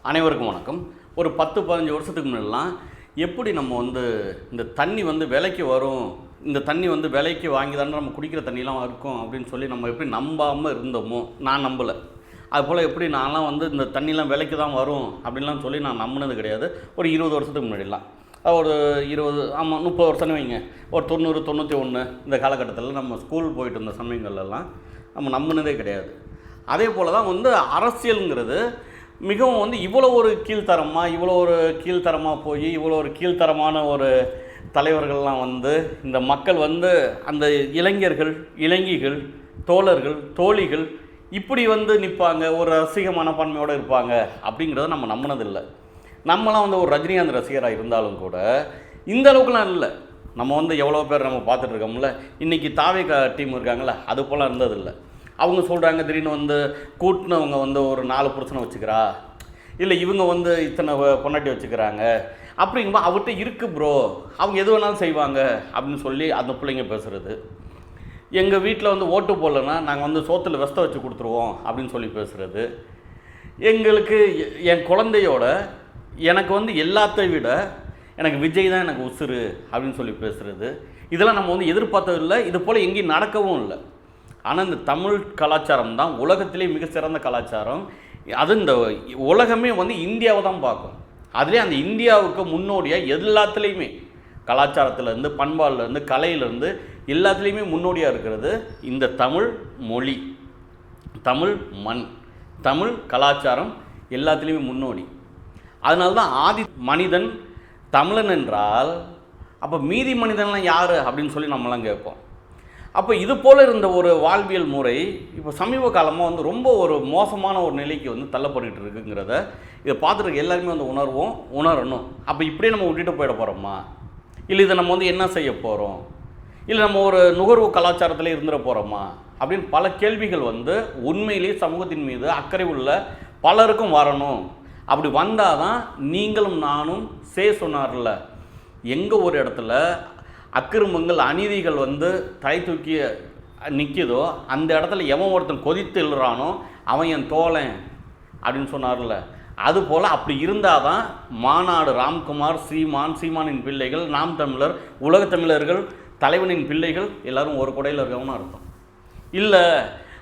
அனைவருக்கும் வணக்கம். ஒரு 10-15 வருஷத்துக்கு முன்னாடிலாம் எப்படி நம்ம இந்த தண்ணி விலைக்கு வரும், இந்த தண்ணி விலைக்கு வாங்கி தானே நம்ம குடிக்கிற தண்ணிலாம் இருக்கும் அப்படின்னு சொல்லி நம்ம எப்படி நம்பாமல் இருந்தோமோ, நான் நம்பலை. அதுபோல் எப்படி நான்லாம் இந்த தண்ணிலாம் விலைக்கு தான் வரும் அப்படின்லாம் சொல்லி நான் நம்பினது கிடையாது. ஒரு 20 வருஷத்துக்கு முன்னாடிலாம், ஒரு 20 ஆமாம் 30 வருஷம்னு வைங்க, ஒரு 90 91 இந்த காலகட்டத்தில் நம்ம ஸ்கூல் போயிட்டு இருந்த சமயங்கள்லாம் நம்ம நம்பினதே கிடையாது. அதே போல் தான் அரசியலுங்கிறது மிகவும் இவ்வளோ ஒரு கீழ்த்தரமாக போய் இவ்வளோ ஒரு கீழ்த்தரமான ஒரு தலைவர்கள்லாம் இந்த மக்கள் அந்த இளைஞர்கள், இளைஞிகள், தோழர்கள், தோழிகள் இப்படி நிற்பாங்க, ஒரு ரசிக மனப்பான்மையோடு இருப்பாங்க அப்படிங்கிறத நம்ம நம்பினதில்லை. நம்மளாம் ஒரு ரஜினிகாந்த் ரசிகராக இருந்தாலும் கூட இந்த அளவுக்குலாம் இல்லை. நம்ம எவ்வளோ பேர் நம்ம பார்த்துட்டு இருக்கோம்ல, இன்றைக்கி தாவேகா டீம் இருக்காங்களே, அது போல் இருந்ததில்லை. அவங்க சொல்கிறாங்க திடீர்னு கூட்டினவங்க ஒரு 4 புருஷனை வச்சுக்கிறா, இல்லை இவங்க இத்தனை பொண்டாட்டி வச்சுக்கிறாங்க அப்படிங்கும்போது அவர்கிட்ட இருக்குது ப்ரோ, அவங்க எது வேணாலும் செய்வாங்க அப்படின்னு சொல்லி அந்த பிள்ளைங்க பேசுகிறது. எங்கள் வீட்டில் ஓட்டு போடலன்னா நாங்கள் சோத்தில் வெஸ்தை வச்சு கொடுத்துருவோம் அப்படின்னு சொல்லி பேசுகிறது. எங்களுக்கு என் குழந்தையோட எனக்கு எல்லாத்தை விட எனக்கு விஜய் தான் எனக்கு உசுறு அப்படின்னு சொல்லி பேசுகிறது. இதெல்லாம் நம்ம எதிர்பார்த்ததில்லை, இது போல் எங்கேயும் நடக்கவும் இல்லை. ஆனால் இந்த தமிழ் கலாச்சாரம் தான் உலகத்திலே மிக சிறந்த கலாச்சாரம். அது இந்த உலகமே இந்தியாவை தான் பார்க்கும். அதுலேயே அந்த இந்தியாவுக்கு முன்னோடியாக எல்லாத்துலேயுமே, கலாச்சாரத்துலேருந்து, பண்பாடுலேருந்து, கலையிலேருந்து எல்லாத்துலேயுமே முன்னோடியாக இருக்கிறது இந்த தமிழ் மொழி, தமிழ் மண், தமிழ் கலாச்சாரம் எல்லாத்துலேயுமே முன்னோடி. அதனால தான் ஆதி மனிதன் தமிழன் என்றால் அப்போ மீதி மனிதன்லாம் யார் அப்படின்னு சொல்லி நம்மளாம் கேட்போம். அப்போ இது போல் இருந்த ஒரு வாழ்வியல் முறை இப்போ சமீப காலமாக ரொம்ப ஒரு மோசமான ஒரு நிலைக்கு தள்ளப்பட்டு இருக்குங்கிறத இதை பார்த்துட்டு எல்லாருமே உணரணும். அப்போ இப்படியே நம்ம விட்டுட்டு போயிட போகிறோமா, இல்லை இதை நம்ம என்ன செய்ய போகிறோம், இல்லை நம்ம ஒரு நுகர்வு கலாச்சாரத்தில் இருந்துட போகிறோமா அப்படின்னு பல கேள்விகள் உண்மையிலேயே சமூகத்தின் மீது அக்கறை உள்ள பலருக்கும் வரணும். அப்படி வந்தால் தான் நீங்களும் நானும் சொன்னார்ல, எங்கே ஒரு இடத்துல அக்கிரமங்கள் அநீதிகள் தலை தூக்கி நிற்கிதோ அந்த இடத்துல எவன் ஒருத்தன் கொதித்து எழுறானோ அவன் என் தோழன் அப்படின்னு சொன்னார்ல. அதுபோல் அப்படி இருந்தால் தான் மாநாடு ராம்குமார், சீமானின் பிள்ளைகள், நாம் தமிழர், உலகத் தமிழர்கள், தலைவனின் பிள்ளைகள் எல்லோரும் ஒரு குடையில் இருக்கவனும் அர்த்தம். இல்லை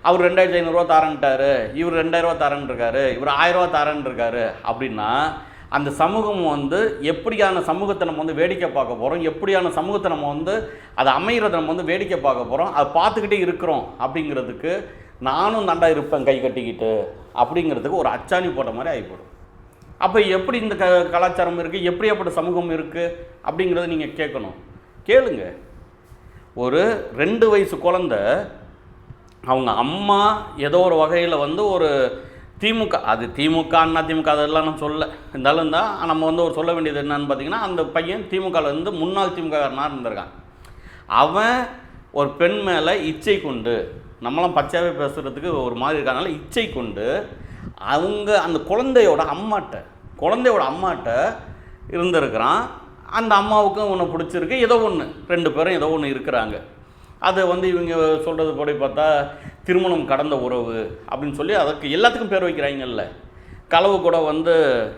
அவர் 2500 தாரன்ட்டார், இவர் 2000 தாரன் இருக்காரு, இவர் 1000 தாரன் இருக்காரு அப்படின்னா அந்த சமூகம் எப்படியான சமூகத்தை நம்ம வேடிக்கை பார்க்க போகிறோம், எப்படியான சமூகத்தை நம்ம அதை அமைகிறத நம்ம வேடிக்கை பார்க்க போகிறோம், அதை பார்த்துக்கிட்டே இருக்கிறோம் அப்படிங்கிறதுக்கு நானும் நண்டா இருப்பேன் கை கட்டிக்கிட்டு அப்படிங்கிறதுக்கு ஒரு அச்சாணி போட்ட மாதிரி ஆகிப்படும். அப்போ எப்படி இந்த கலாச்சாரம் இருக்குது, எப்படி அப்படி சமூகம் இருக்குது அப்படிங்கிறத நீங்கள் கேளுங்க. ஒரு 2 வயசு குழந்தை அவங்க அம்மா ஏதோ ஒரு வகையில் ஒரு திமுக, அது திமுக அண்ணா திமுக அதெல்லாம் நான் சொல்ல இருந்தாலும் தான் நம்ம ஒரு சொல்ல வேண்டியது என்னன்னு பார்த்தீங்கன்னா, அந்த பையன் திமுகவில் முன்னாள் திமுககாரனாக இருந்திருக்கான். அவன் ஒரு பெண் மேலே இச்சை கொண்டு, நம்மளாம் பச்சையாகவே பேசுகிறதுக்கு ஒரு மாதிரி இருக்காங்கனால இச்சை கொண்டு அவங்க அந்த குழந்தையோட அம்மாட்ட இருந்திருக்கிறான். அந்த அம்மாவுக்கும் ஒன்று பிடிச்சிருக்கு, ஏதோ ஒன்று 2 பேரும் ஏதோ ஒன்று இருக்கிறாங்க. அது இவங்க சொல்கிறது படி பார்த்தா திருமணம் கடந்த உறவு அப்படின்னு சொல்லி அதற்கு எல்லாத்துக்கும் பேர் வைக்கிறாங்கல்ல. களவு கூட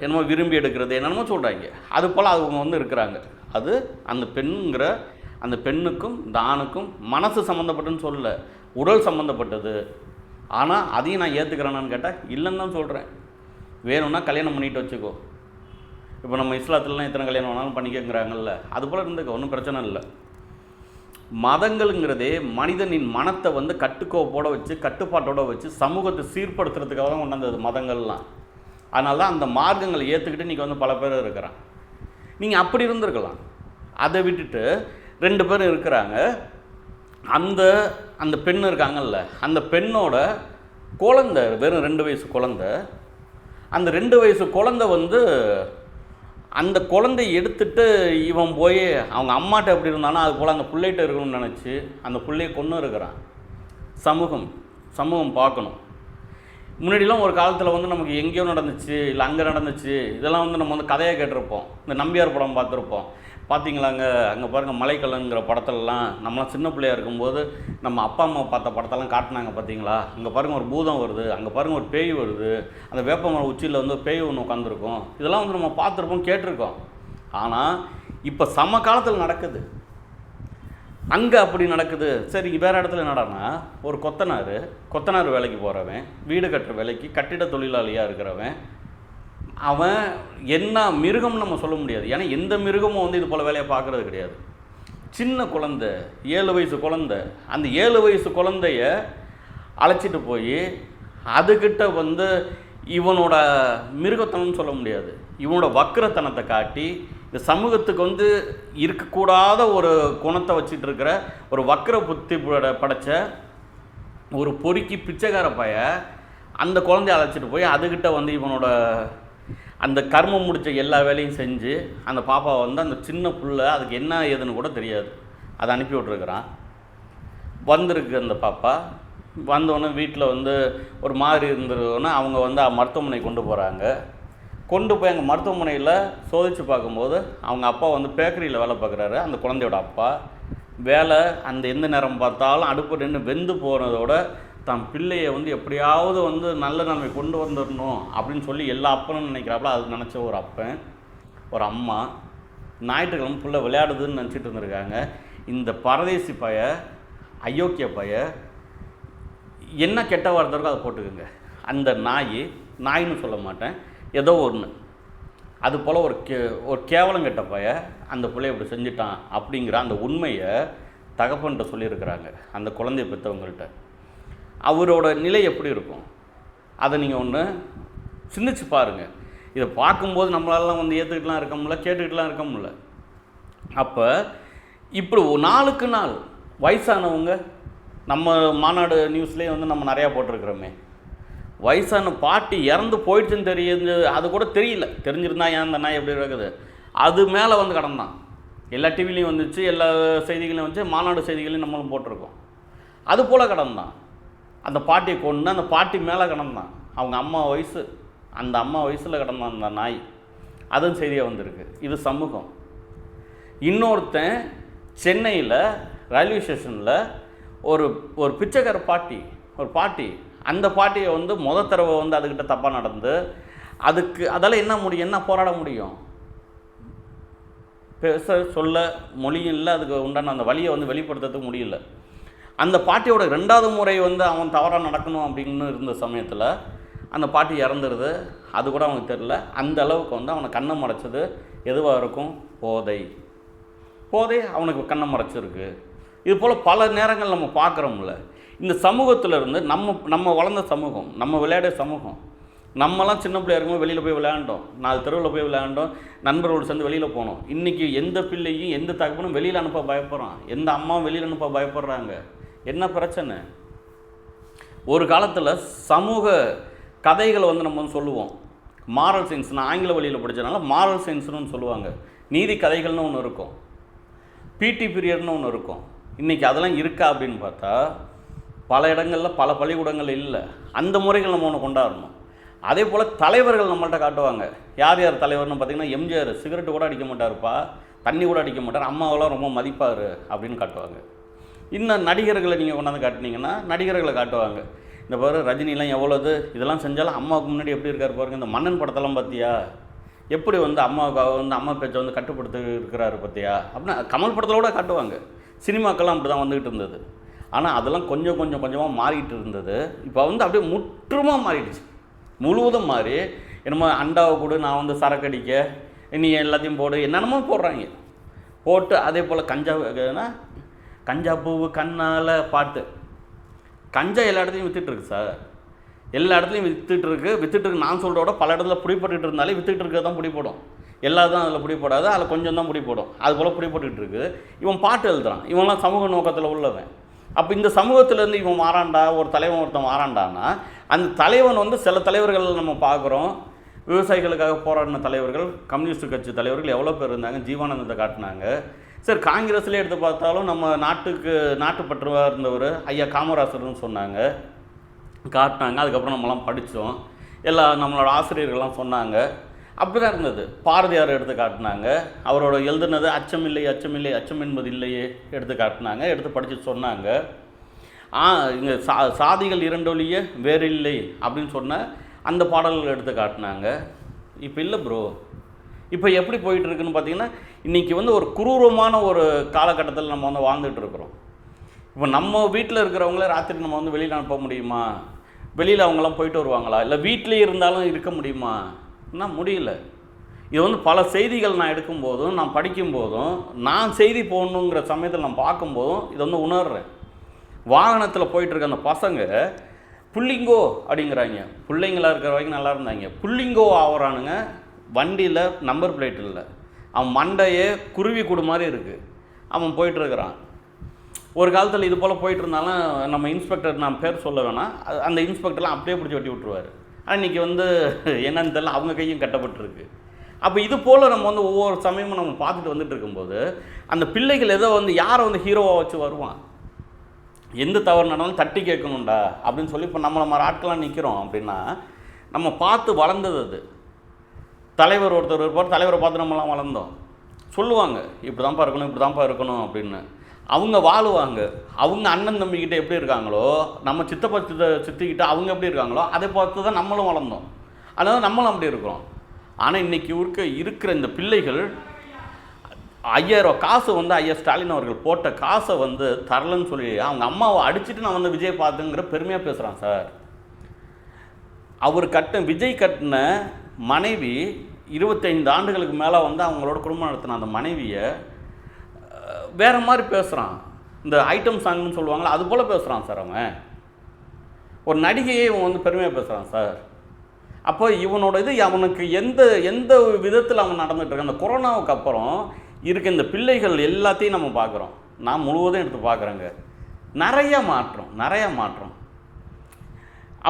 என்னமோ விரும்பி எடுக்கிறது என்னென்னமோ சொல்கிறாங்க. அது போல் அவங்க இருக்கிறாங்க. அது அந்த பெண்ணுக்கும் இந்த ஆணுக்கும் மனசு சம்மந்தப்பட்டுன்னு சொல்ல, உடல் சம்மந்தப்பட்டது. ஆனால் அதையும் நான் ஏற்றுக்கிறேனான்னு கேட்டால் இல்லைன்னு தான் சொல்கிறேன். வேணும்னா கல்யாணம் பண்ணிட்டு வச்சுக்கோ. இப்போ நம்ம இஸ்லாத்துலலாம் எத்தனை கல்யாணம் வேணாலும் பண்ணிக்கங்கிறாங்கல்ல, அது போல் இருந்துக்க, ஒன்றும் பிரச்சனை இல்லை. மதங்கள்ங்கிறதே மனிதனின் மனத்தை கட்டுக்கோப்போடு வச்சு, கட்டுப்பாட்டோடு வச்சு சமூகத்தை சீர்படுத்துறதுக்காக தான் கொண்டாந்தது மதங்கள்லாம். அதனால தான் அந்த மார்க்கங்களை ஏற்றுக்கிட்டு இன்றைக்கி பல பேர் இருக்கிறான். நீங்கள் அப்படி இருந்திருக்கலாம். அதை விட்டுட்டு 2 பேர் இருக்கிறாங்க. அந்த பெண் இருக்காங்கல்ல, அந்த பெண்ணோட குழந்தை வெறும் 2 வயசு குழந்தை. அந்த 2 வயசு குழந்தை அந்த குழந்தையை எடுத்துகிட்டு இவன் போய் அவங்க அம்மாட்ட எப்படி இருந்தானோ அது போல் அந்த பிள்ளைகிட்ட இருக்கணும்னு நினச்சி அந்த பிள்ளையை கொண்டு இருக்கிறான். சமூகம் பார்க்கணும். முன்னாடிலாம் ஒரு காலத்தில் நமக்கு எங்கேயோ நடந்துச்சு, இல்லை அங்கே நடந்துச்சு, இதெல்லாம் நம்ம கதையாக கேட்டிருப்போம். இந்த நம்பியார் படம் பார்த்துருப்போம். பார்த்தீங்களாங்க, அங்கே பாருங்கள் மலைக்கல்லங்கிற படத்துலலாம் நம்மளாம் சின்ன பிள்ளையாக இருக்கும்போது நம்ம அப்பா அம்மா பார்த்த படத்தெல்லாம் காட்டினாங்க பார்த்தீங்களா? அங்கே பாருங்கள் ஒரு பூதம் வருது, அங்கே பாருங்கள் ஒரு பேய் வருது, அந்த வேப்பமரம் உச்சியில் வந்து பேய் ஒன்று உட்காந்துருக்கும். இதெல்லாம் வந்து நம்ம பார்த்துருப்போம், கேட்டிருக்கோம். ஆனால் இப்போ சம காலத்தில் நடக்குது. அங்கே அப்படி நடக்குது. சரி, வேறு இடத்துல என்னடான்னா, ஒரு கொத்தனார் வேலைக்கு போகிறவன், வீடு கட்டுற வேலைக்கு கட்டிட தொழிலாளியாக இருக்கிறவன், அவன் என்ன மிருகம்னு நம்ம சொல்ல முடியாது. ஏன்னா எந்த மிருகமும் வந்து இது போல் வேலையை பார்க்குறது கிடையாது. சின்ன குழந்தை, 7 வயசு குழந்தை, அந்த 7 வயசு குழந்தைய அழைச்சிட்டு போய் அதுக்கிட்ட வந்து இவனோட மிருகத்தனம்னு சொல்ல முடியாது, இவனோட வக்கிரத்தனத்தை காட்டி இந்த சமூகத்துக்கு வந்து இருக்கக்கூடாத ஒரு குணத்தை வச்சுட்டு இருக்கிற ஒரு வக்கிர புத்தி படைச்ச ஒரு பொறுக்கி பிச்சைக்கார பைய அந்த குழந்தைய அழைச்சிட்டு போய் அதுக்கிட்ட வந்து இவனோட அந்த கர்மம் முடித்த எல்லா வேலையும் செஞ்சு அந்த பாப்பாவை வந்து அந்த சின்ன புள்ள அதுக்கு என்ன ஏதுன்னு கூட தெரியாது, அதை அனுப்பி விட்ருக்குறான். வந்திருக்கு அந்த பாப்பா. வந்தோடனே வீட்டில் வந்து ஒரு மாதிரி இருந்ததுன்னா அவங்க வந்து மருத்துவமனை கொண்டு போகிறாங்க. கொண்டு போய் அங்கே மருத்துவமனையில் சோதித்து பார்க்கும்போது அவங்க அப்பா வந்து பேக்கரியில் வேலை பார்க்குறாரு. அந்த குழந்தையோட அப்பா வேலை அந்த எந்த நேரம் பார்த்தாலும் அடுப்பு நின்று வெந்து போனதோட தன் பிள்ளையை வந்து எப்படியாவது வந்து நல்ல நிலைமை கொண்டு வந்துடணும் அப்படின்னு சொல்லி எல்லா அப்பனும் நினைக்கிறாப்புல. அது நினச்ச ஒரு அப்பன், ஒரு அம்மா ஞாயிற்றுக்கிழமை பிள்ளை விளையாடுதுன்னு நினச்சிட்டு இருந்திருக்காங்க. இந்த பரதேசி பைய, அயோக்கிய பைய, என்ன கெட்ட வார்த்தை இருக்கோ அதை போட்டுக்குங்க. அந்த நாயின்னு சொல்ல மாட்டேன், ஏதோ ஒன்று, அது போல் ஒரு கேவலம் கெட்ட பைய அந்த பிள்ளைய இப்படி செஞ்சிட்டான் அப்படிங்கிற அந்த உண்மையை தகப்பன்கிட்ட சொல்லியிருக்கிறாங்க, அந்த குழந்தைய பெற்றவங்கள்ட்ட. அவரோட நிலை எப்படி இருக்கும் அதை நீங்கள் ஒன்று சிந்திச்சு பாருங்கள். இதை பார்க்கும்போது நம்மளாலாம் வந்து ஏற்றுக்கிட்டுலாம் இருக்க முடியல, கேட்டுக்கிட்டுலாம் இருக்க முடியல. அப்போ இப்படி நாளுக்கு நாள் வயசானவங்க, நம்ம மாநாடு நியூஸ்லேயே வந்து நம்ம நிறையா போட்டிருக்கிறோமே, வயசான பாட்டி இறந்து போயிடுச்சுன்னு தெரியுது, அது கூட தெரியல. தெரிஞ்சிருந்தா ஏன் அந்த நாய் எப்படி இருக்குது, அது மேலே வந்து கடந்தான். எல்லா டிவிலையும் வந்துச்சு, எல்லா செய்திகளையும் வந்துச்சு, மாநாடு செய்திகளையும் நம்மளும் போட்டிருக்கோம். அது போல் கடந்தான். அந்த பாட்டியை கொண்டு அந்த பாட்டி மேலே கடந்தான். அவங்க அம்மா வயசு, அந்த அம்மா வயசில் கடந்தான் அந்த நாய். அதுவும் செய்தியாக வந்திருக்கு. இது சமூகம். இன்னொருத்தன் சென்னையில் ரயில்வே ஸ்டேஷனில் ஒரு பிச்சைக்கார பாட்டி, அந்த பாட்டியை வந்து தடவை வந்து அதுக்கிட்ட தப்பாக நடந்து அதால் என்ன முடியும், என்ன போராட முடியும்? பேச சொல்ல மொழியும் இல்லை, அதுக்கு உண்டான அந்த வழியை வந்து வெளிப்படுத்துறதுக்கு முடியல. அந்த பாட்டியோட 2வது முறை வந்து அவன் தவறாக நடக்கணும் அப்படின்னு இருந்த சமயத்தில் அந்த பாட்டி இறந்துடுது. அது கூட அவனுக்கு தெரியல. அந்த அளவுக்கு வந்து அவனை கண்ணை மறைச்சது எதுவாக இருக்கும்? போதை அவனுக்கு கண்ணை மறைச்சிருக்கு. இது போல் பல நேரங்கள் நம்ம பார்க்குறோம்ல. இந்த சமூகத்திலேருந்து நம்ம வளர்ந்த சமூகம், நம்ம விளையாடிய சமூகம். நம்மலாம் சின்ன பிள்ளையா இருக்கும்போது வெளியில் போய் விளையாண்டோம், 4 தெருவில் போய் விளையாண்டோம், நண்பர்களோடு சேர்ந்து வெளியில் போனோம். இன்றைக்கி எந்த பிள்ளையும் எந்த தகப்பனும் வெளியில் அனுப்ப பயப்படுறான், எந்த அம்மாவும் வெளியில் அனுப்ப பயப்படுறாங்க. என்ன பிரச்சனை? ஒரு காலத்தில் சமூக கதைகளை வந்து நம்ம வந்து சொல்லுவோம். மாரல் சயின்ஸ், நான் ஆங்கில வழியில் படித்ததுனால மாரல் சயின்ஸ்னு சொல்லுவாங்க. நீதி கதைகள்னு ஒன்று இருக்கும், பிடி பீரியட்னு ஒன்று இருக்கும். இன்றைக்கி அதெல்லாம் இருக்கா அப்படின்னு பார்த்தா பல இடங்களில் பல பள்ளிக்கூடங்கள் இல்லை. அந்த முறைகள் நம்ம ஒன்று கொண்டாடணும். அதே போல் தலைவர்கள் நம்மள்கிட்ட காட்டுவாங்க. யார் தலைவர்னு பார்த்திங்கன்னா, எம்ஜிஆர் சிகரெட்டு கூட அடிக்க மாட்டார்ப்பா, தண்ணி கூட அடிக்க மாட்டார், அம்மாவெல்லாம் ரொம்ப மதிப்பார் அப்படின்னு காட்டுவாங்க. இன்னும் நடிகர்களை நீங்கள் கொண்டாந்து காட்டினீங்கன்னா நடிகர்களை காட்டுவாங்க. இந்த பாரு ரஜினிலாம் எவ்வளோது இதெல்லாம் செஞ்சாலும் அம்மாவுக்கு முன்னாடி எப்படி இருக்கார் பாருங்க. இந்த மன்னன் படத்தெல்லாம் பார்த்தியா, எப்படி வந்து அம்மாவுக்காக வந்து அம்மா பேச்சை வந்து கட்டுப்படுத்தி இருக்கிறாரு பார்த்தியா அப்படின்னா கமல் படத்தோட காட்டுவாங்க. சினிமாக்கெல்லாம் அப்படி தான் வந்துக்கிட்டு இருந்தது. ஆனால் அதெல்லாம் கொஞ்சமாக மாறிக்கிட்டு இருந்தது. இப்போ வந்து அப்படியே முற்றுமாக மாறிடுச்சு, முழுவதும் மாறி. என்னமோ அண்டாவை கூட நான் வந்து சரக்கடிக்க நீ எல்லாத்தையும் போடு என்னென்னமோ போடுறாங்க. போட்டு அதே போல் கஞ்சா பூவு கண்ணால் பாட்டு, கஞ்சா எல்லா இடத்துலையும் விற்றுட்டுருக்கு சார், எல்லா இடத்துலையும் விற்றுட்டுருக்கு. நான் சொல்கிறோட பல இடத்துல பிடிப்பட்டு இருந்தாலே விற்றுட்டு இருக்கிறது தான் பிடிப்படும். எல்லாத்தையும் அதில் பிடிப்படாது, அதில் கொஞ்சம் தான் பிடிப்படும். அது போல் பிடிப்பட்டு இருக்குது. இவன் பாட்டு எழுதுறான், இவன்லாம் சமூக நோக்கத்தில் உள்ளவன். அப்போ இந்த சமூகத்திலேருந்து இவன் மாறாண்டா, ஒரு தலைவன் ஒருத்தன் மாறாண்டான்னா, அந்த தலைவன் வந்து சில தலைவர்கள் நம்ம பார்க்குறோம். விவசாயிகளுக்காக போராடின தலைவர்கள், கம்யூனிஸ்ட் கட்சி தலைவர்கள் எவ்வளோ பேர் இருந்தாங்க, ஜீவானந்தத்தை காட்டினாங்க. சரி, காங்கிரஸ்லேயே எடுத்து பார்த்தாலும் நம்ம நாட்டுப்பற்றுவாக இருந்தவர் ஐயா காமராசர்னு சொன்னாங்க, காட்டினாங்க. அதுக்கப்புறம் நம்மலாம் படித்தோம், எல்லா நம்மளோட ஆசிரியர்கள்லாம் சொன்னாங்க. அப்படி தான் இருந்தது. பாரதியார் எடுத்து காட்டினாங்க, அவரோட எழுதுனது அச்சமில்லை அச்சமில்லை அச்சம் என்பது இல்லையே எடுத்து காட்டினாங்க, எடுத்து படித்து சொன்னாங்க. இங்கே சாதிகள் இரண்டொழிய வேறில்லை அப்படின்னு சொன்ன அந்த பாடல்கள் எடுத்து காட்டினாங்க. இப்போ இல்லை ப்ரோ. இப்போ எப்படி போயிட்டுருக்குன்னு பார்த்தீங்கன்னா, இன்றைக்கி வந்து ஒரு குரூரமான ஒரு காலகட்டத்தில் நம்ம வந்து வாழ்ந்துட்டு இருக்கிறோம். இப்போ நம்ம வீட்டில் இருக்கிறவங்கள ராத்திரி நம்ம வந்து வெளியில் அனுப்ப முடியுமா? வெளியில் அவங்களாம் போயிட்டு வருவாங்களா? இல்லை வீட்டிலே இருந்தாலும் இருக்க முடியுமா? முடியல. இது வந்து பல செய்திகள் நான் எடுக்கும்போதும், நான் படிக்கும்போதும், நான் செய்தி போடணுங்கிற சமயத்தில் நான் பார்க்கும்போதும் இதை வந்து உணர்கிறேன். வாகனத்தில் போயிட்டுருக்க அந்த பசங்க புள்ளிங்கோ அப்படிங்கிறாங்க. பிள்ளைங்களாக இருக்கிற வரைக்கும் நல்லா இருந்தாங்க. புள்ளிங்கோ ஆகிறானுங்க. வண்டியில் நம்பர் பிளேட் இல்லை, அவன் மண்டையே குருவி கூடு மாதிரி இருக்குது, அவன் போயிட்டுருக்கிறான். ஒரு காலத்தில் இது போல் போயிட்டு இருந்தாலும் நம்ம இன்ஸ்பெக்டர், நான் பேர் சொல்ல வேணாம், அந்த இன்ஸ்பெக்டர்லாம் அப்படியே பிடிச்சி வெட்டி விட்டுருவார். ஆனால் இன்றைக்கி வந்து என்னன்னு தெரியல, அவங்க கையும் கட்டப்பட்டுருக்கு. அப்போ இது போல் நம்ம வந்து ஒவ்வொரு சமயமும் நம்ம பார்த்துட்டு வந்துட்டு இருக்கும்போது அந்த பிள்ளைகள் ஏதோ வந்து யாரை வந்து ஹீரோவாக வச்சு வருவான். எந்த தவறு நடந்தாலும் தட்டி கேட்கணும்டா அப்படின்னு சொல்லி இப்போ நம்மளை மாதிரி ஆட்களாக நிற்கிறோம். அப்படின்னா நம்ம பார்த்து வளர்ந்தது அது. தலைவர் ஒருத்தர் இருப்பார், தலைவரை பார்த்து நம்மளாம் வளர்ந்தோம். சொல்லுவாங்க இப்படி தான்ப்பா இருக்கணும், இப்படி தான்ப்பா இருக்கணும் அப்படின்னு. அவங்க வாழுவாங்க. அவங்க அண்ணன் தம்பிக்கிட்ட எப்படி இருக்காங்களோ, நம்ம சித்தப்பா சித்திக்கிட்ட அவங்க எப்படி இருக்காங்களோ அதை பார்த்து தான் நம்மளும் வளர்ந்தோம். அதனால் நம்மளும் அப்படி இருக்கிறோம். ஆனால் இன்றைக்கி இருக்கிற இந்த பிள்ளைகள் 5000 காசு வந்து ஐயா ஸ்டாலின் அவர்கள் போட்ட காசை வந்து தரலன்னு சொல்லி அவங்க அம்மாவை அடிச்சுட்டு நான் வந்து விஜய் பார்த்துங்கிற பெருமையாக பேசுகிறான் சார். அவர் விஜய் கட்டின மனைவி 25 ஆண்டுகளுக்கு மேலே வந்து அவங்களோட குடும்பம் நடத்தின அந்த மனைவியை வேறு மாதிரி பேசுகிறான். இந்த ஐட்டம் சாங்னு சொல்லுவாங்களா, அது போல் பேசுகிறான் சார். அவன் ஒரு நடிகையை இவன் வந்து பெருமையாக பேசுகிறான் சார். அப்போ இவனோட இது அவனுக்கு எந்த விதத்தில் அவன் நடந்துகிட்ருக்கான். அந்த கொரோனாவுக்கு அப்புறம் இருக்க இந்த பிள்ளைகள் எல்லாத்தையும் நம்ம பார்க்குறோம். நான் முழுவதும் எடுத்து பார்க்குறேங்க. நிறையா மாற்றம்.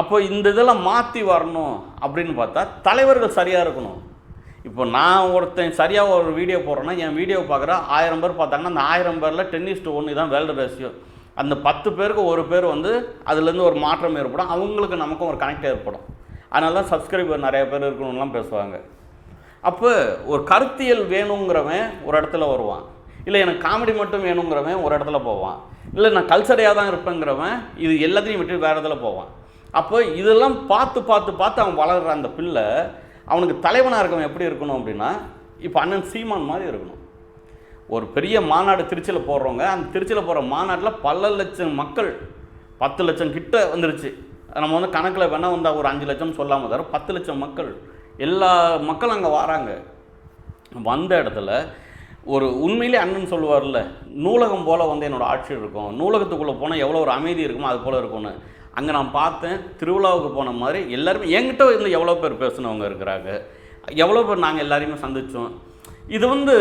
அப்போ இந்த இதெல்லாம் மாற்றி வரணும் அப்படின்னு பார்த்தா தலைவர்கள் சரியாக இருக்கணும். இப்போ நான் ஒருத்தன் சரியாக ஒரு வீடியோ போடுறேன்னா என் வீடியோ பார்க்குற 1000 பேர் பார்த்தாங்கன்னா அந்த 1000 பேரில் 10:1 தான் வேர்ல்டு ரேஷியோ. அந்த 10 பேருக்கு ஒரு பேர் வந்து அதுலேருந்து ஒரு மாற்றம் ஏற்படும், அவங்களுக்கு நமக்கும் ஒரு கனெக்ட் ஏற்படும். அதனால தான் சப்ஸ்கிரைபர் நிறைய பேர் இருக்கணும்லாம் பேசுவாங்க. அப்போ ஒரு கருத்தியல் வேணுங்கிறவன் ஒரு இடத்துல வருவான், இல்லை எனக்கு காமெடி மட்டும் வேணுங்கிறவன் ஒரு இடத்துல போவான், இல்லை நான் கல்ச்சரையாக தான் இருப்பேங்கிறவன் இது எல்லாத்தையும் விட்டு வேறு இடத்துல போவான். அப்போ இதெல்லாம் பார்த்து அவன் வளர்கிற அந்த பிள்ளை அவனுக்கு தலைவனாக இருக்கவன் எப்படி இருக்கணும் அப்படின்னா, இப்போ அண்ணன் சீமான் மாதிரி இருக்கணும். ஒரு பெரிய மாநாடு திருச்சியில் போடுறவங்க, அந்த திருச்சியில் போகிற மாநாட்டில் பல லட்சம் மக்கள், 10 லட்சம் கிட்ட வந்துருச்சு. நம்ம வந்து கணக்கில் வேணால் வந்தால் ஒரு 5 லட்சம் சொல்லாமல் தர 10 லட்சம் மக்கள், எல்லா மக்களும் அங்கே வராங்க. வந்த இடத்துல ஒரு உண்மையிலே அண்ணன் சொல்லுவார்ல, நூலகம் போல் வந்து என்னோடய ஆட்சி இருக்கும், நூலகத்துக்குள்ளே போனால் எவ்வளோ ஒரு அமைதி இருக்குமோ அது போல் இருக்கும்னு. அங்கே நான் பார்த்தேன், திருவிழாவுக்கு போன மாதிரி எல்லாருமே என்கிட்ட வந்து எவ்வளோ பேர் பேசுனவங்க இருக்கிறாங்க, எவ்வளோ பேர் நாங்கள் எல்லாரையுமே சந்தித்தோம். இது வந்து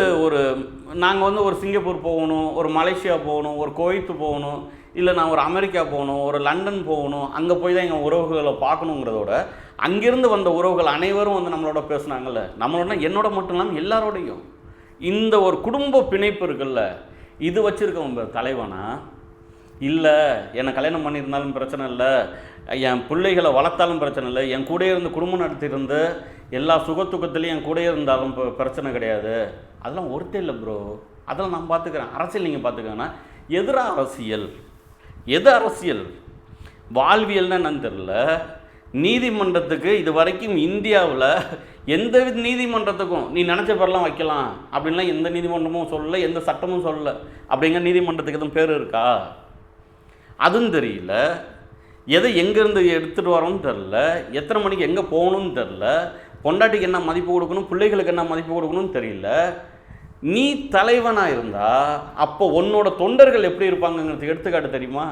நாங்கள் வந்து ஒரு சிங்கப்பூர் போகணும், ஒரு மலேசியா போகணும், ஒரு குவைத்து போகணும், இல்லை நான் ஒரு அமெரிக்கா போகணும், ஒரு லண்டன் போகணும், அங்கே போய் தான் எங்கள் உறவுகளை பார்க்கணுங்கிறதோட அங்கேருந்து வந்த உறவுகள் அனைவரும் வந்து நம்மளோட பேசுனாங்கல்ல, நம்மளோட என்னோட மட்டும் இல்லாமல் எல்லாரோடையும் இந்த ஒரு குடும்ப பிணைப்பு இருக்குல்ல, இது வச்சுருக்கவங்க தலைவனா இல்லை. என்னை கல்யாணம் பண்ணியிருந்தாலும் பிரச்சனை இல்லை, என் பிள்ளைகளை வளர்த்தாலும் பிரச்சனை இல்லை, என் கூட இருந்து குடும்பம் நடத்தியிருந்து எல்லா சுகத்துக்கத்துலேயும் என் கூட இருந்தாலும் பிரச்சனை கிடையாது, அதெல்லாம் ஒருத்தே இல்லை ப்ரோ, அதெல்லாம் நான் பார்த்துக்கிறேன். அரசியல் நீங்கள் பார்த்துக்கங்கன்னா எது அரசியல் வாழ்வியல்னு என்னன்னு தெரில. நீதிமன்றத்துக்கு இது வரைக்கும் இந்தியாவில் எந்த நீதிமன்றத்துக்கும் நீ நினச்ச பேரெலாம் வைக்கலாம் அப்படின்லாம் எந்த நீதிமன்றமும் சொல்லலை, எந்த சட்டமும் சொல்லலை. அப்படிங்கிற நீதிமன்றத்துக்கு எதுவும் பேர் இருக்கா? அதுவும் தெரியல. எதை எங்கேருந்து எடுத்துகிட்டு வரோன்னு தெரில, எத்தனை மணிக்கு எங்கே போகணும்னு தெரில, பொண்டாட்டிக்கு என்ன மதிப்பு கொடுக்கணும், பிள்ளைகளுக்கு என்ன மதிப்பு கொடுக்கணும்னு தெரியல. நீ தலைவனாக இருந்தால் அப்போ உன்னோட தொண்டர்கள் எப்படி இருப்பாங்கங்கிறதுக்கு எடுத்துக்காட்டு தெரியுமா?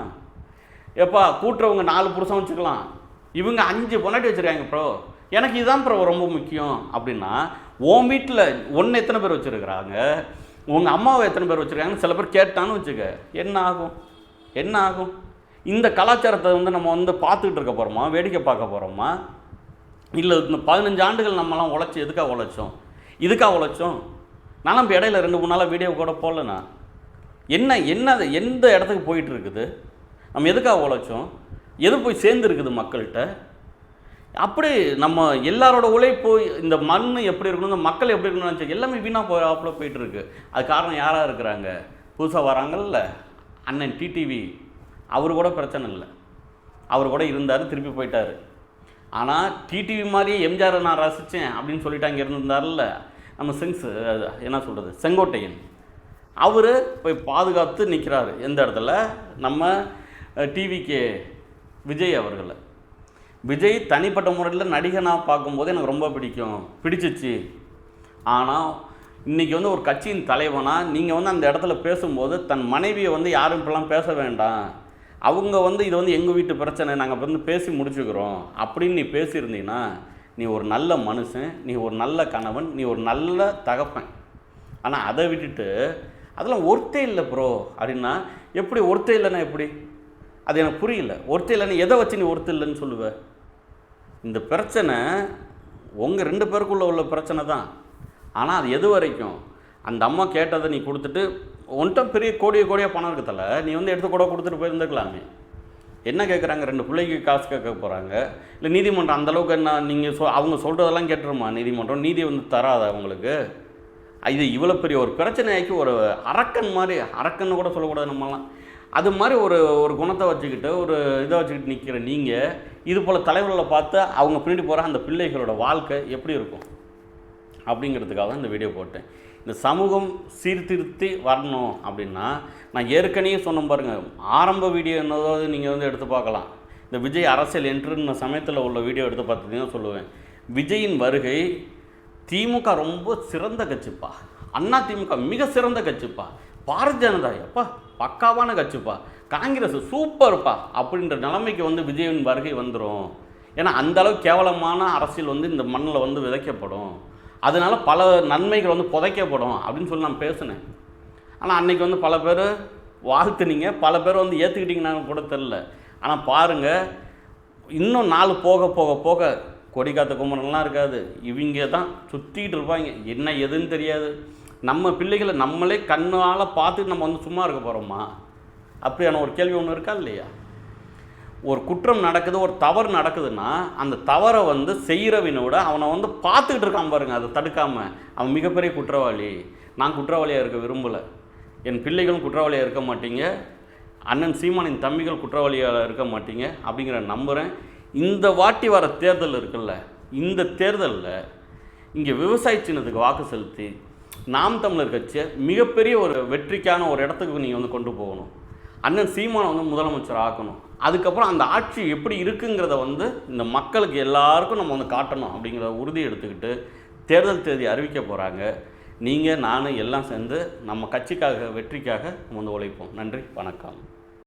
எப்பா கூட்டுறவங்க 4 புருஷன் வச்சுக்கலாம், இவங்க 5 பொண்டாட்டி வச்சுருக்காங்க ப்ரோ, எனக்கு இதுதான் ப்ரோ ரொம்ப முக்கியம் அப்படின்னா, உன் வீட்டில் ஒன்று எத்தனை பேர் வச்சுருக்கிறாங்க, உங்கள் அம்மாவை எத்தனை பேர் வச்சுருக்காங்கன்னு சில பேர் கேட்டான்னு வச்சுக்க, என்ன ஆகும்? இந்த கலாச்சாரத்தை வந்து நம்ம வந்து பார்த்துக்கிட்டு இருக்க போகிறோமா, வேடிக்கை பார்க்க போகிறோமா? இல்லை இந்த 15 ஆண்டுகள் நம்மலாம் எதுக்காக உழைச்சோம்? நானும் இப்போ இடையில 2-3 நாளாக வீடியோ கூட போடலண்ணா. எந்த இடத்துக்கு போயிட்டு இருக்குது, நம்ம எதுக்காக உழைச்சோம், எது போய் சேர்ந்துருக்குது மக்கள்கிட்ட? அப்படி நம்ம எல்லாரோட உழைப்பு, இந்த மண் எப்படி இருக்கணும், இந்த மக்கள் எப்படி இருக்கணும்னு நினச்சி எல்லாமே வீணாக போய் போயிட்டு இருக்கு. அது காரணம் யாராக இருக்கிறாங்க? புதுசாக வராங்கல்ல அண்ணன் டிடிவி, அவர் கூட பிரச்சனை இல்லை, அவர் கூட இருந்தார், திருப்பி போயிட்டார். ஆனால் டிடிவி மாதிரியே எம்ஜிஆரை நான் ரசித்தேன் அப்படின்னு சொல்லிட்டு அங்கே இருந்திருந்தார்ல நம்ம என்ன சொல்கிறது, செங்கோட்டையன், அவர் போய் பாதுகாத்து நிற்கிறாரு. எந்த இடத்துல? நம்ம டிவிகே விஜய் அவர்களை. விஜய் தனிப்பட்ட முறையில் நடிகனாக பார்க்கும்போது எனக்கு ரொம்ப பிடிச்சிச்சு. ஆனால் இன்றைக்கி வந்து ஒரு கட்சியின் தலைவனாக நீங்கள் வந்து அந்த இடத்துல பேசும்போது தன் மனைவியை வந்து யாரும் இப்படிலாம் பேச வேண்டாம், அவங்க வந்து இது வந்து எங்கள் வீட்டு பிரச்சனை, நாங்கள் வந்து பேசி முடிச்சுக்கிறோம் அப்படின்னு நீ பேசியிருந்தீங்கன்னா நீ ஒரு நல்ல மனுஷன், நீ ஒரு நல்ல கணவன், நீ ஒரு நல்ல தகப்பன். ஆனால் அதை விட்டுட்டு அதெல்லாம் ஒருத்தே இல்லை ப்ரோ அப்படின்னா எப்படி? ஒருத்தே இல்லைன்னா எப்படி? அது எனக்கு புரியல. ஒருத்தே இல்லைன்னா எதை வச்சு நீ ஒருத்தர் இல்லைன்னு சொல்லுவேன்? இந்த பிரச்சனை உங்கள் 2 பேருக்குள்ளே உள்ள பிரச்சனை தான். ஆனால் அது எது வரைக்கும்? அந்த அம்மா கேட்டதை நீ கொடுத்துட்டு ஒன்ட்ட பெரிய கோடியாக பணம் இருக்குதில்ல, நீ வந்து எடுத்து கூட கொடுத்துட்டு போயிருந்துக்கலாமே. என்ன கேட்குறாங்க? 2 பிள்ளைக்கு காசு கேட்க போகிறாங்க. இல்லை நீதிமன்றம் அந்தளவுக்கு என்ன நீங்கள் அவங்க சொல்கிறதெல்லாம் கேட்டுருமா? நீதிமன்றம் நீதி வந்து தராது அவங்களுக்கு. இது இவ்வளோ பெரிய ஒரு பிரச்சனையாக்கி ஒரு அரக்கன் மாதிரி, அரக்கன்னு கூட சொல்லக்கூடாது நம்மலாம், அது மாதிரி ஒரு குணத்தை வச்சுக்கிட்டு ஒரு இதை வச்சுக்கிட்டு நிற்கிற நீங்கள் இது போல் தலைவர்களை பார்த்து அவங்க பின்னாடி போகிற அந்த பிள்ளைகளோட வாழ்க்கை எப்படி இருக்கும் அப்படிங்கிறதுக்காக தான் இந்த வீடியோ போட்டேன். இந்த சமூகம் சீர்திருத்தி வரணும் அப்படின்னா நான் ஏற்கனவே சொன்ன பாருங்கள், ஆரம்ப வீடியோ என்னதாவது நீங்கள் வந்து எடுத்து பார்க்கலாம். இந்த விஜய் அரசியல் என்ட்ருன்ன சமயத்தில் உள்ள வீடியோ எடுத்து பார்த்தீங்கன்னா சொல்லுவேன், விஜயின் வருகை திமுக ரொம்ப சிறந்த கட்சிப்பா, அண்ணா திமுக மிக சிறந்த கட்சிப்பா, பாரதிய ஜனதா எப்பா பக்காவான கட்சிப்பா, காங்கிரஸ் சூப்பர்ப்பா அப்படின்ற நிலைமைக்கு வந்து விஜயின் வருகை வந்துடும். ஏன்னா அந்தளவுக்கு கேவலமான அரசியல் வந்து இந்த மண்ணில் வந்து விதைக்கப்படும், அதனால் பல நன்மைகள் வந்து புதைக்கப்படும் அப்படின்னு சொல்லி நான் பேசினேன். ஆனால் அன்றைக்கி வந்து பல பேர் வாழ்த்துனீங்க, பல பேர் வந்து ஏற்றுக்கிட்டீங்கன்னாங்க கூட தெரில. ஆனால் பாருங்கள், இன்னும் நாள் போக போக போக கொடி காத்த குமரன்லாம் இருக்காது, இவங்க தான் சுற்றிக்கிட்டு இருப்பாங்க, என்ன எதுன்னு தெரியாது. நம்ம பிள்ளைகளை நம்மளே கண்ணால் பார்த்துட்டு நம்ம வந்து சும்மா இருக்க போகிறோமா? அப்படியான ஒரு கேள்வி ஒன்று இருக்கா இல்லையா? ஒரு குற்றம் நடக்குது, ஒரு தவறு நடக்குதுன்னா அந்த தவறை வந்து செய்கிறவனோட அவனை வந்து பார்த்துக்கிட்டு இருக்கான் பாருங்க, அதை தடுக்காமல், அவன் மிகப்பெரிய குற்றவாளி. நான் குற்றவாளியாக இருக்க விரும்பலை, என் பிள்ளைகளும் குற்றவாளியாக இருக்க மாட்டீங்க, அண்ணன் சீமானின் தம்பிகள் குற்றவாளியாக இருக்க மாட்டீங்க அப்படிங்கிற நம்புகிறேன். இந்த வாட்டி வர தேர்தல் இருக்குல்ல, இந்த தேர்தலில் இங்கே விவசாய சின்னத்துக்கு வாக்கு செலுத்தி நாம் தமிழர் கட்சியை மிகப்பெரிய ஒரு வெற்றிக்கான ஒரு இடத்துக்கு நீங்கள் வந்து கொண்டு போகணும். அண்ணன் சீமானை வந்து முதலமைச்சர் ஆக்கணும். அதுக்கப்புறம் அந்த ஆட்சி எப்படி இருக்குங்கிறத வந்து இந்த மக்களுக்கு எல்லாருக்கும் நம்ம வந்து காட்டணும் அப்படிங்கிற உறுதி எடுத்துக்கிட்டு தேர்தல் தேதி அறிவிக்க போகிறாங்க. நீங்கள் நான் எல்லாம் சேர்ந்து நம்ம கட்சிக்காக வெற்றிக்காக நம்ம வந்து உழைப்போம். நன்றி, வணக்கம்.